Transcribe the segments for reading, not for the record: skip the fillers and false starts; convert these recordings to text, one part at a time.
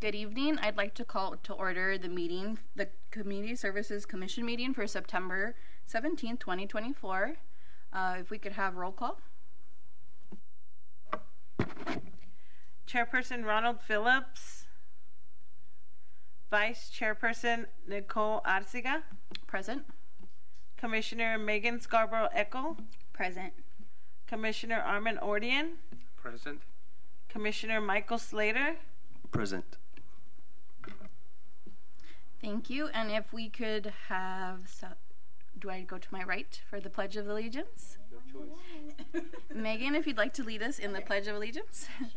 Good evening. I'd like to call to order the meeting, the Community Services Commission meeting for September 17th, 2024. If we could have roll call. Chairperson Ronald Phillips. Vice Chairperson Nicole Arcega. Present. Commissioner Megan Scarborough Echo. Present. Commissioner Armin Ordian. Present. Commissioner Michael Slater. Present. Thank you. And if we could have, do I go to my right for the Pledge of Allegiance? Your choice. Megan, if you'd like to lead us in the Pledge of Allegiance. Sure.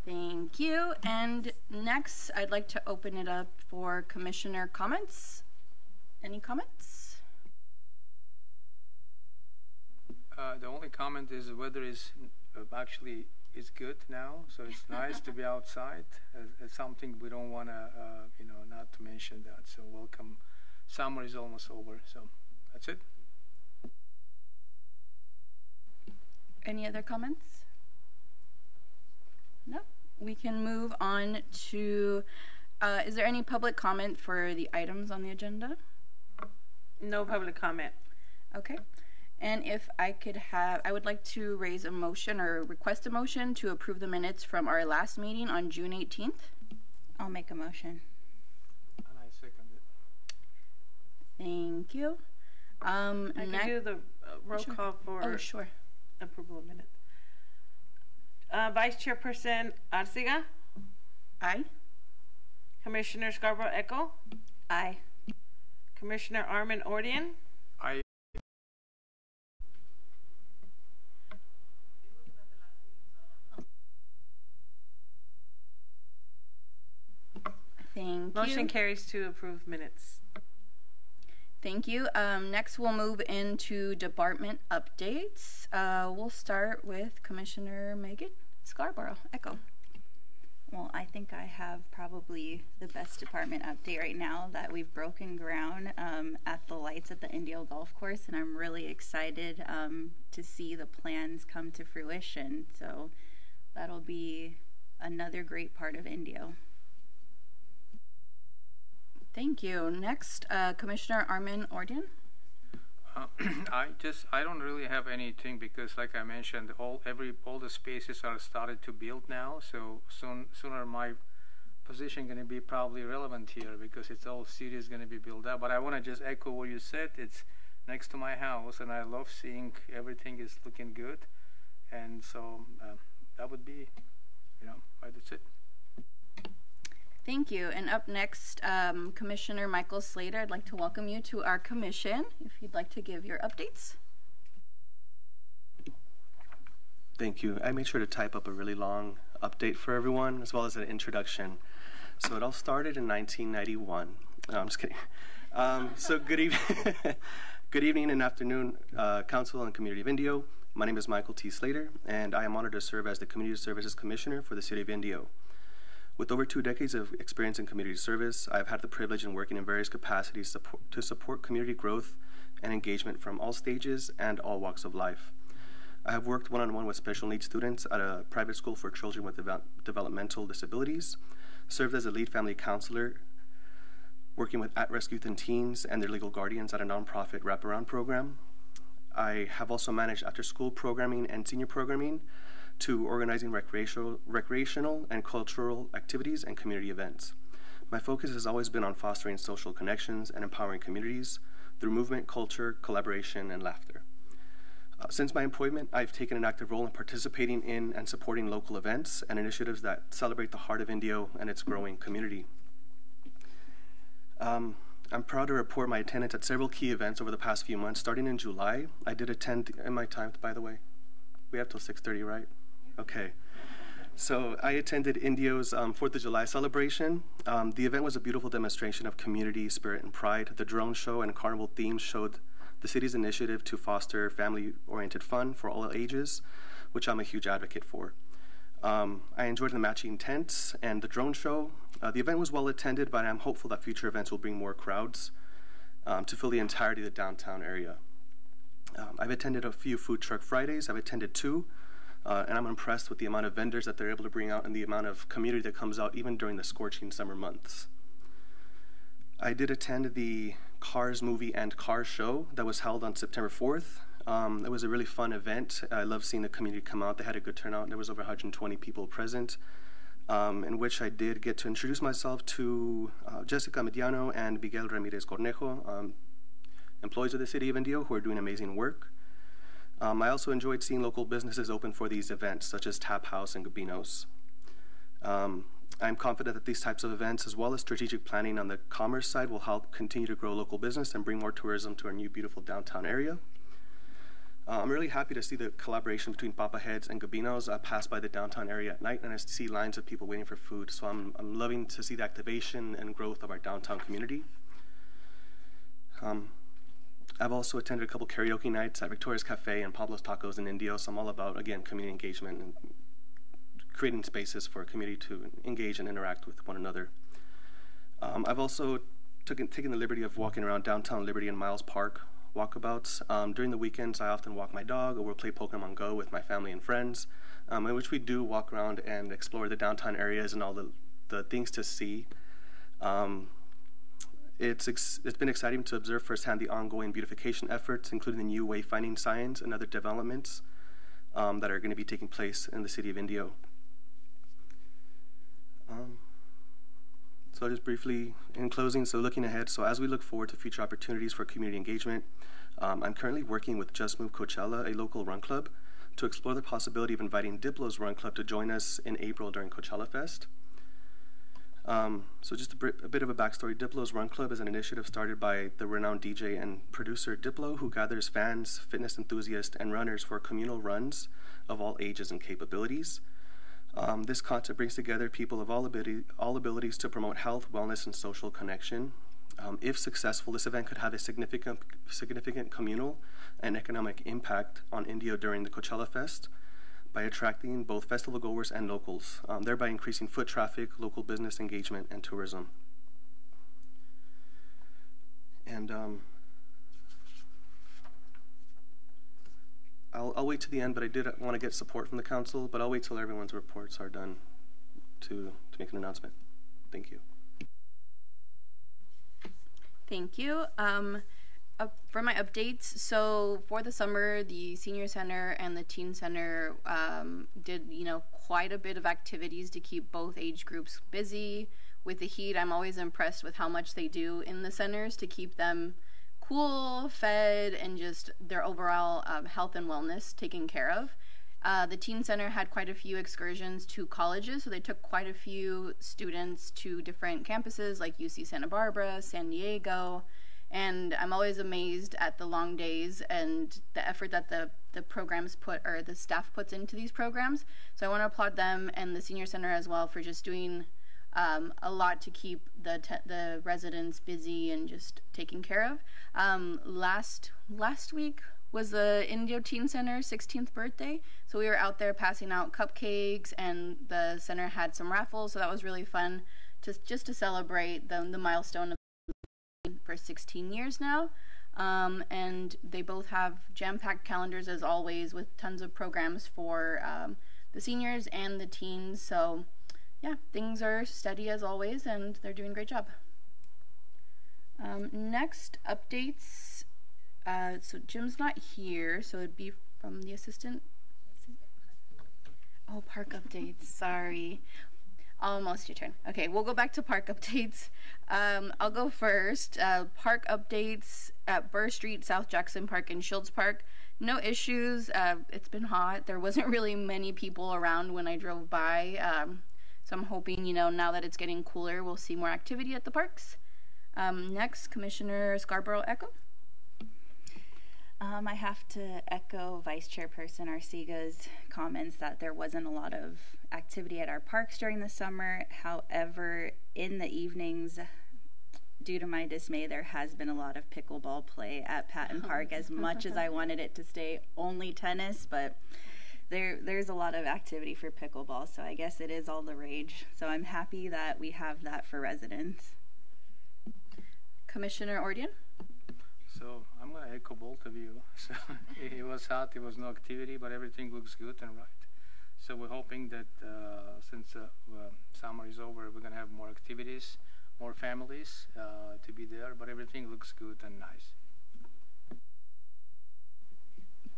Thank you. And next, I'd like to open it up for commissioner comments. Any comments? The only comment is the weather is actually is good now, so it's nice to be outside. It's something we don't want to, not to mention that. So welcome. Summer is almost over, so that's it. Any other comments? No. We can move on to, is there any public comment for the items on the agenda? No public comment. Okay. And if I could have, I would like to raise a motion or request a motion to approve the minutes from our last meeting on June 18th. I'll make a motion. And I second it. Thank you. I can do the roll Sure. call for sure. approval of minutes. Vice Chairperson Arcega. Aye. Commissioner Scarborough Echo. Aye. Commissioner Armin Ordian. I. Thank you. Motion carries to approve minutes. Thank you. Next, we'll move into department updates. We'll start with Commissioner Megan Scarborough Echo. Well, I think I have probably the best department update right now that we've broken ground at the lights at the Indio Golf Course, and I'm really excited to see the plans come to fruition. So that'll be another great part of Indio. Thank you. Next, Commissioner Armin Ordian. I don't really have anything because, like I mentioned, all the spaces are started to build now. So sooner my position going to be probably relevant here because it's all cities going to be built up. But I want to just echo what you said. It's next to my house, and I love seeing everything is looking good. And so that would be, that's it. Thank you. And up next, Commissioner Michael Slater, I'd like to welcome you to our commission, if you'd like to give your updates. Thank you. I made sure to type up a really long update for everyone, as well as an introduction. So it all started in 1991. No, I'm just kidding. So good evening, good evening and afternoon, Council and Community of Indio. My name is Michael T. Slater, and I am honored to serve as the Community Services Commissioner for the City of Indio. With over 2 decades of experience in community service, I've had the privilege in working in various capacities to support community growth and engagement from all stages and all walks of life. I have worked one-on-one with special needs students at a private school for children with developmental disabilities, served as a lead family counselor, working with at-risk youth and teens and their legal guardians at a nonprofit wraparound program. I have also managed after-school programming and senior programming to organizing recreational and cultural activities and community events. My focus has always been on fostering social connections and empowering communities through movement, culture, collaboration, and laughter. Since my employment, I've taken an active role in participating in and supporting local events and initiatives that celebrate the heart of Indio and its growing community. I'm proud to report my attendance at several key events over the past few months. Starting in July, I did attend, in my time, by the way, we have till 6:30, right? Okay. So I attended Indio's 4th of July celebration. The event was a beautiful demonstration of community spirit and pride. The drone show and carnival themes showed the city's initiative to foster family-oriented fun for all ages, which I'm a huge advocate for. I enjoyed the matching tents and the drone show. The event was well attended, but I'm hopeful that future events will bring more crowds to fill the entirety of the downtown area. I've attended a few food truck Fridays. I've attended 2, and I'm impressed with the amount of vendors that they're able to bring out and the amount of community that comes out even during the scorching summer months. I did attend the Cars movie and Cars show that was held on September 4th. It was a really fun event. I love seeing the community come out. They had a good turnout. There was over 120 people present, in which I did get to introduce myself to Jessica Mediano and Miguel Ramirez Cornejo, employees of the city of Indio who are doing amazing work. I also enjoyed seeing local businesses open for these events, such as Tap House and Gabinos. I'm confident that these types of events, as well as strategic planning on the commerce side, will help continue to grow local business and bring more tourism to our new beautiful downtown area. I'm really happy to see the collaboration between Papa Heads and Gabinos. I pass by the downtown area at night and I see lines of people waiting for food. So I'm loving to see the activation and growth of our downtown community. I've also attended a couple karaoke nights at Victoria's Cafe and Pablo's Tacos in Indio. So I'm all about, again, community engagement and creating spaces for a community to engage and interact with one another. I've also taken the liberty of walking around downtown Liberty and Miles Park walkabouts. During the weekends, I often walk my dog or we'll play Pokemon Go with my family and friends, in which we do walk around and explore the downtown areas and all the things to see. It's been exciting to observe firsthand the ongoing beautification efforts, including the new wayfinding signs and other developments that are going to be taking place in the city of Indio. So just briefly, in closing, so looking ahead, so as we look forward to future opportunities for community engagement, I'm currently working with Just Move Coachella, a local run club, to explore the possibility of inviting Diplo's Run Club to join us in April during Coachella Fest. So just a bit of a backstory. Diplo's Run Club is an initiative started by the renowned DJ and producer Diplo, who gathers fans, fitness enthusiasts, and runners for communal runs of all ages and capabilities. This concept brings together people of all abilities to promote health, wellness, and social connection. If successful, this event could have a significant communal and economic impact on Indio during the Coachella Fest by attracting both festival goers and locals, thereby increasing foot traffic, local business engagement, and tourism. And I'll wait to the end, but I did want to get support from the council, but I'll wait till everyone's reports are done to make an announcement. Thank you. Thank you. For my updates, so for the summer, the Senior Center and the Teen Center did, quite a bit of activities to keep both age groups busy. With the heat, I'm always impressed with how much they do in the centers to keep them cool, fed, and just their overall health and wellness taken care of. The Teen Center had quite a few excursions to colleges, so they took quite a few students to different campuses like UC Santa Barbara, San Diego, and I'm always amazed at the long days and the effort that the programs the staff puts into these programs. So I want to applaud them and the Senior Center as well for just doing a lot to keep the residents busy and just taken care of. Last week was the Indio Teen Center's 16th birthday, so we were out there passing out cupcakes, and the center had some raffles, so that was really fun just to celebrate the milestone of for 16 years now. And they both have jam-packed calendars as always with tons of programs for the seniors and the teens, so yeah, things are steady as always, and they're doing a great job. Next, updates. So Jim's not here, so it'd be from the assistant. Oh, park updates, sorry. Almost your turn. Okay, we'll go back to park updates. I'll go first. Park updates at Burr Street, South Jackson Park, and Shields Park. No issues. It's been hot. There wasn't really many people around when I drove by. So I'm hoping, now that it's getting cooler, we'll see more activity at the parks. Next, Commissioner Scarborough Echo. I have to echo Vice Chairperson Arciga's comments that there wasn't a lot of activity at our parks during the summer. However, in the evenings, due to my dismay, there has been a lot of pickleball play at Patton Park, as much as I wanted it to stay only tennis, but there's a lot of activity for pickleball, so I guess it is all the rage. So I'm happy that we have that for residents. Commissioner Ordian? So I'm going to echo both of you. So it was hot, there was no activity, but everything looks good and right. So we're hoping that since summer is over, we're going to have more activities, more families to be there, but everything looks good and nice.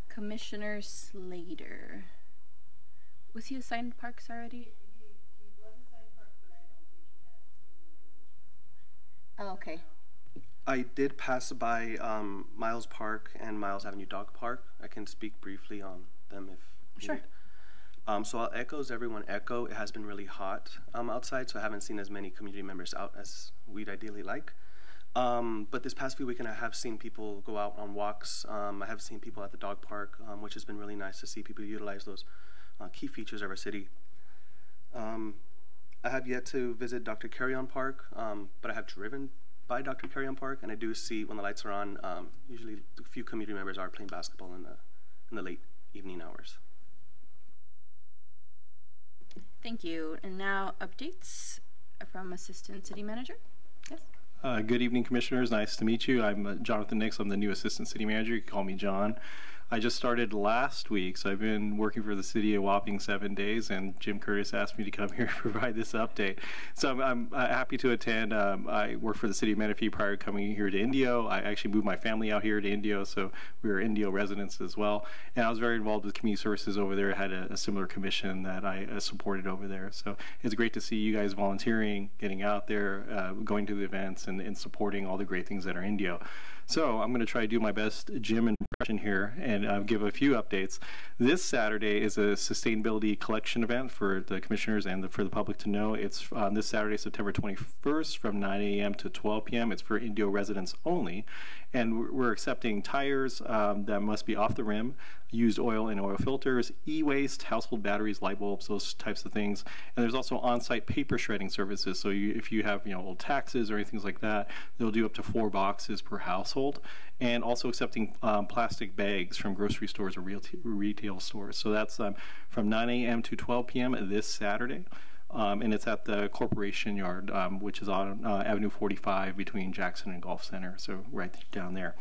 Commissioner Slater. Was he assigned parks already? He was assigned parks, but I don't think he has. Oh, okay. I did pass by Miles Park and Miles Avenue Dog Park. I can speak briefly on them if Sure. needed. So I'll echo as everyone echo. It has been really hot outside, so I haven't seen as many community members out as we'd ideally like. But this past few weekends, I have seen people go out on walks. I have seen people at the dog park, which has been really nice to see people utilize those key features of our city. I have yet to visit Dr. Carrion Park, but I have driven by Dr. Carrion Park, and I do see when the lights are on, usually a few community members are playing basketball in the late evening hours. Thank you. And now updates from Assistant City Manager. Yes. Good evening, Commissioners. Nice to meet you. I'm Jonathan Nix. I'm the new Assistant City Manager. You can call me John. I just started last week, so I've been working for the city a whopping 7 days, and Jim Curtis asked me to come here to provide this update. So I'm happy to attend. I worked for the city of Menifee prior to coming here to Indio. I actually moved my family out here to Indio, so we were Indio residents as well. And I was very involved with community services over there. I had a similar commission that I supported over there. So it's great to see you guys volunteering, getting out there, going to the events, and supporting all the great things that are Indio. So I'm going to try to do my best Jim impression here and give a few updates. This Saturday is a sustainability collection event for the commissioners and for the public to know. It's on this Saturday, September 21st from 9 a.m. to 12 p.m. It's for Indio residents only. And we're accepting tires that must be off the rim, used oil and oil filters, e-waste, household batteries, light bulbs, those types of things. And there's also on-site paper shredding services. So if you have old taxes or anything like that, they'll do up to 4 boxes per household. And also accepting plastic bags from grocery stores or retail stores. So that's from 9 a.m. to 12 p.m. this Saturday. And it's at the Corporation Yard, which is on Avenue 45 between Jackson and Golf Center, so right down there.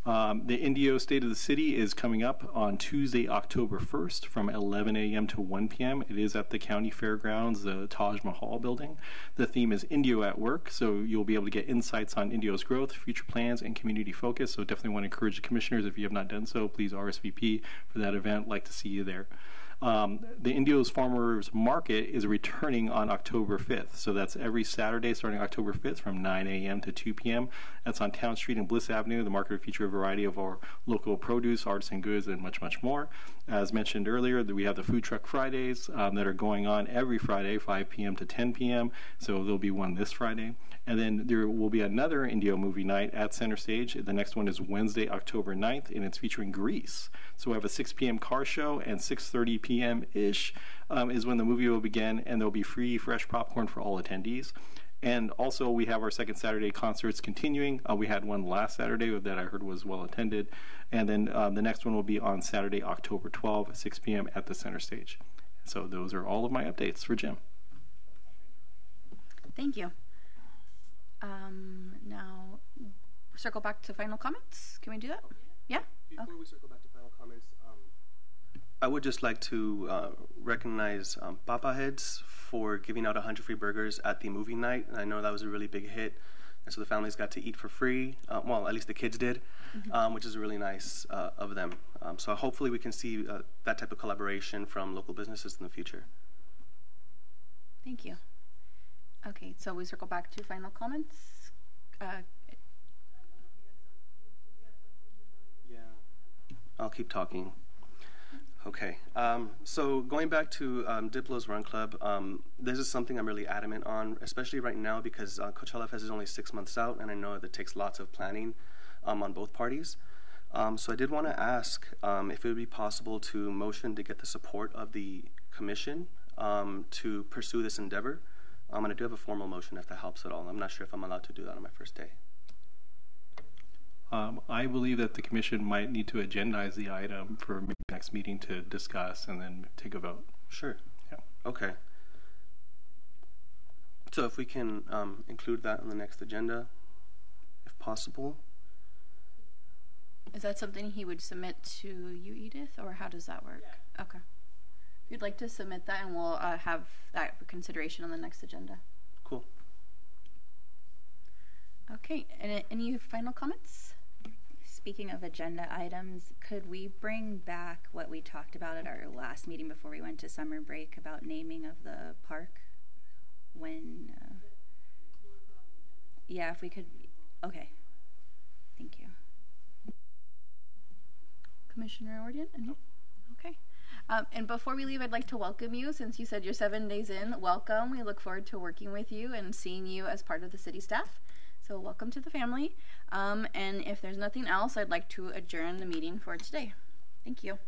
The Indio State of the City is coming up on Tuesday, October 1st from 11 a.m. to 1 p.m. It is at the County Fairgrounds, the Taj Mahal building. The theme is Indio at Work, so you'll be able to get insights on Indio's growth, future plans, and community focus. So definitely want to encourage the commissioners, if you have not done so, please RSVP for that event. Like to see you there. The Indio's Farmers Market is returning on October 5th. So that's every Saturday starting October 5th from 9 a.m. to 2 p.m. That's on Town Street and Bliss Avenue. The market will feature a variety of our local produce, artisan goods, and much, much more. As mentioned earlier, we have the Food Truck Fridays that are going on every Friday, 5 p.m. to 10 p.m. So there'll be one this Friday. And then there will be another Indio movie night at Center Stage. The next one is Wednesday, October 9th, and it's featuring Grease. So we have a 6 p.m. car show, and 6:30 p.m.-ish is when the movie will begin, and there'll be free fresh popcorn for all attendees. And also, we have our second Saturday concerts continuing. We had one last Saturday that I heard was well attended. And then the next one will be on Saturday, October 12th, at 6 p.m. at the Center Stage. So those are all of my updates for Jim. Thank you. Now, circle back to final comments. Can we do that? Yeah? Before we circle back to final comments, I would just like to recognize Papa Heads for giving out 100 free burgers at the movie night. And I know that was a really big hit. And so the families got to eat for free. Well, at least the kids did, which is really nice of them. So hopefully we can see that type of collaboration from local businesses in the future. Thank you. Okay, so we circle back to final comments. Yeah, I'll keep talking. Okay, so going back to Diplo's Run Club, this is something I'm really adamant on, especially right now because Coachella Fest is only 6 months out, and I know that takes lots of planning on both parties. So I did want to ask if it would be possible to motion to get the support of the commission to pursue this endeavor. And I do have a formal motion if that helps at all. I'm not sure if I'm allowed to do that on my first day. I believe that the commission might need to agendize the item for maybe next meeting to discuss and then take a vote. Sure. Yeah. Okay. So if we can include that on the next agenda, if possible. Is that something he would submit to you, Edith, or how does that work? Yeah. Okay. If you'd like to submit that, and we'll have that for consideration on the next agenda. Cool. Okay. Any final comments? Speaking of agenda items, could we bring back what we talked about at our last meeting before we went to summer break about naming of the park? When, yeah, if we could, okay. Thank you. Commissioner Ordian? Okay. And before we leave, I'd like to welcome you. Since you said you're 7 days in, welcome. We look forward to working with you and seeing you as part of the city staff. So welcome to the family. And if there's nothing else, I'd like to adjourn the meeting for today. Thank you.